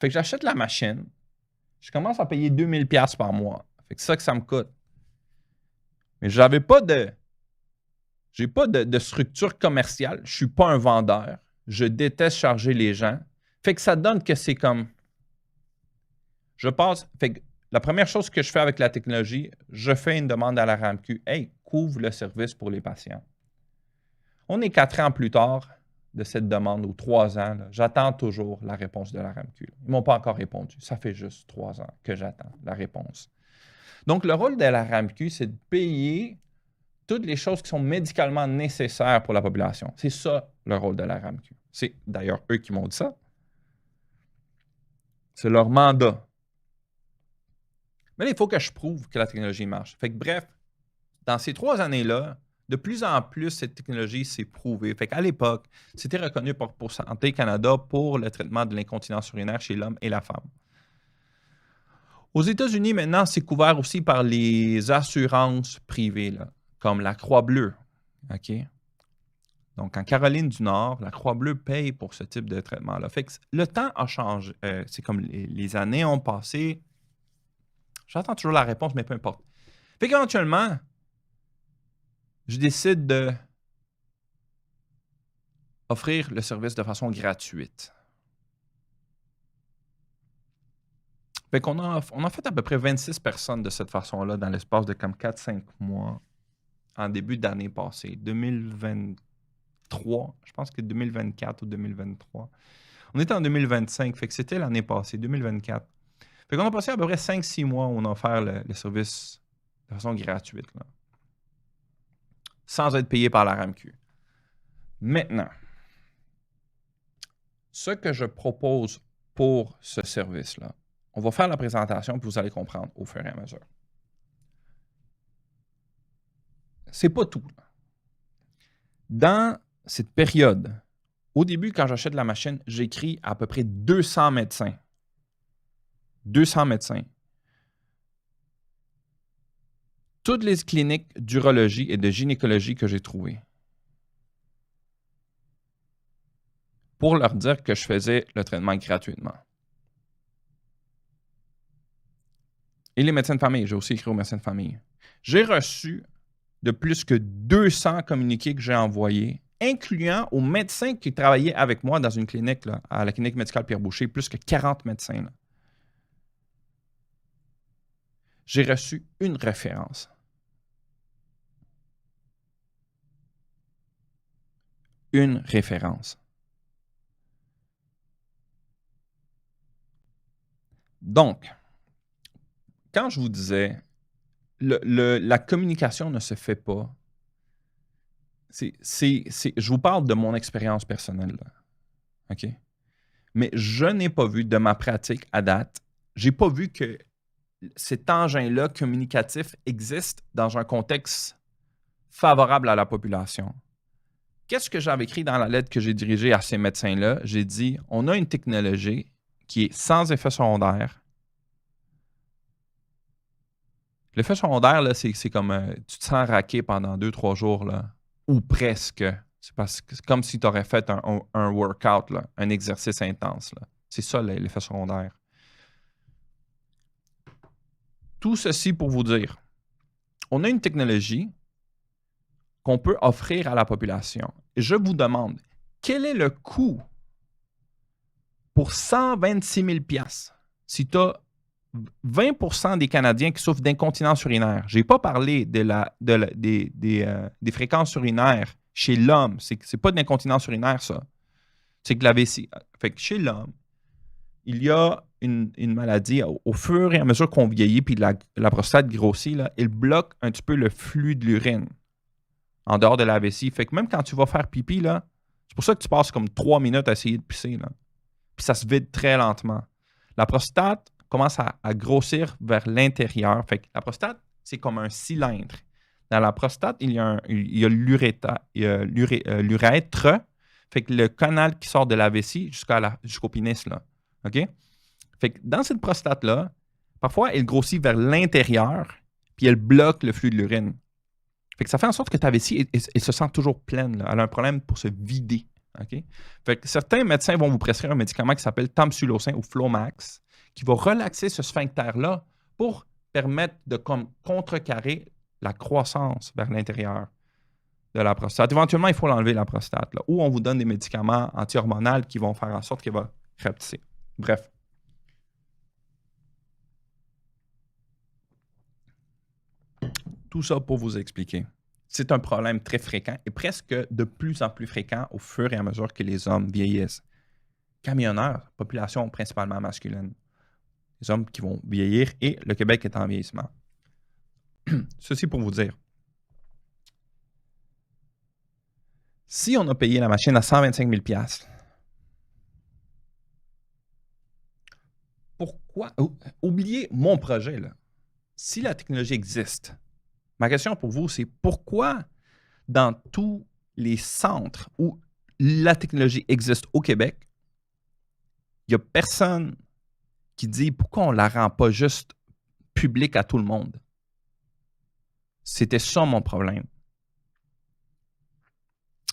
Fait que j'achète la machine, je commence à payer 2000$ par mois. Fait que c'est ça que ça me coûte. Mais j'ai pas de structure commerciale. Je suis pas un vendeur. Je déteste charger les gens. Fait que ça donne que c'est comme... Fait que la première chose que je fais avec la technologie, je fais une demande à la RAMQ. Hey, couvre le service pour les patients. On est 4 ans plus tard de cette demande, ou 3 ans. J'attends toujours la réponse de la RAMQ. Ils ne m'ont pas encore répondu. Ça fait juste 3 ans que j'attends la réponse. Donc, le rôle de la RAMQ, c'est de payer toutes les choses qui sont médicalement nécessaires pour la population. C'est ça, le rôle de la RAMQ. C'est d'ailleurs eux qui m'ont dit ça. C'est leur mandat. Mais là, il faut que je prouve que la technologie marche. Fait que bref, dans ces 3 années-là, de plus en plus, cette technologie s'est prouvée. Fait qu'à l'époque, c'était reconnu pour Santé Canada pour le traitement de l'incontinence urinaire chez l'homme et la femme. Aux États-Unis, maintenant, c'est couvert aussi par les assurances privées, là, comme la Croix-Bleue. OK? Donc, en Caroline du Nord, la Croix-Bleue paye pour ce type de traitement-là. Fait que le temps a changé. C'est comme les années ont passé. J'attends toujours la réponse, mais peu importe. Fait qu'éventuellement, je décide de offrir le service de façon gratuite. Fait qu'on a fait à peu près 26 personnes de cette façon-là dans l'espace de comme 4-5 mois en début d'année passée, 2023, je pense que 2024 ou 2023. On était en 2025, fait que c'était l'année passée, 2024. Fait qu'on a passé à peu près 5-6 mois où on a offert le service de façon gratuite, là, sans être payé par la RAMQ. Maintenant, ce que je propose pour ce service-là, on va faire la présentation puis vous allez comprendre au fur et à mesure. C'est pas tout. Dans cette période, au début, quand j'achète la machine, j'écris à peu près 200 médecins. 200 médecins. Toutes les cliniques d'urologie et de gynécologie que j'ai trouvées. Pour leur dire que je faisais le traitement gratuitement. Et les médecins de famille, j'ai aussi écrit aux médecins de famille. J'ai reçu de plus que 200 communiqués que j'ai envoyés, incluant aux médecins qui travaillaient avec moi dans une clinique, là, à la clinique médicale Pierre-Boucher, plus que 40 médecins. Là. J'ai reçu une référence. Une référence. Donc, quand je vous disais, la communication ne se fait pas, je vous parle de mon expérience personnelle. Là. OK? Mais je n'ai pas vu de ma pratique à date, j'ai pas vu que cet engin-là communicatif existe dans un contexte favorable à la population. Qu'est-ce que j'avais écrit dans la lettre que j'ai dirigée à ces médecins-là? J'ai dit, on a une technologie qui est sans effet secondaire. L'effet secondaire, là, c'est comme tu te sens raqué pendant 2-3 jours, là, ou presque. C'est comme si tu aurais fait un workout, là, un exercice intense. Là. C'est ça l'effet secondaire. Tout ceci pour vous dire, on a une technologie qu'on peut offrir à la population. Et je vous demande, quel est le coût pour 126 000 $ si tu as 20% des Canadiens qui souffrent d'incontinence urinaire? Je n'ai pas parlé des fréquences urinaires chez l'homme. C'est pas de l'incontinence urinaire, ça. C'est que la vessie. Fait que chez l'homme, il y a une maladie, au fur et à mesure qu'on vieillit puis la prostate grossit, là, il bloque un petit peu le flux de l'urine en dehors de la vessie. Fait que même quand tu vas faire pipi, là, c'est pour ça que tu passes comme 3 minutes à essayer de pisser. Là. Puis ça se vide très lentement. La prostate commence à grossir vers l'intérieur. Fait que la prostate, c'est comme un cylindre. Dans la prostate, il y a l'urètre. Fait que le canal qui sort de la vessie jusqu'au pénis, là. OK? Fait que dans cette prostate-là, parfois, elle grossit vers l'intérieur, puis elle bloque le flux de l'urine. Fait que ça fait en sorte que ta vessie, elle se sent toujours pleine. Là. Elle a un problème pour se vider. OK? Fait que certains médecins vont vous prescrire un médicament qui s'appelle Tamsulosin ou Flomax, qui va relaxer ce sphincter-là pour permettre de contrecarrer la croissance vers l'intérieur de la prostate. Éventuellement, il faut l'enlever, la prostate. Là, ou on vous donne des médicaments anti-hormonaux qui vont faire en sorte qu'elle va rapetisser. Bref. Tout ça pour vous expliquer. C'est un problème très fréquent et presque de plus en plus fréquent au fur et à mesure que les hommes vieillissent. Camionneurs, population principalement masculine. Les hommes qui vont vieillir et le Québec est en vieillissement. Ceci pour vous dire. Si on a payé la machine à 125 000 $, pourquoi... oubliez mon projet, là. Si la technologie existe, ma question pour vous, c'est pourquoi dans tous les centres où la technologie existe au Québec, il n'y a personne qui dit pourquoi on ne la rend pas juste publique à tout le monde? C'était ça mon problème.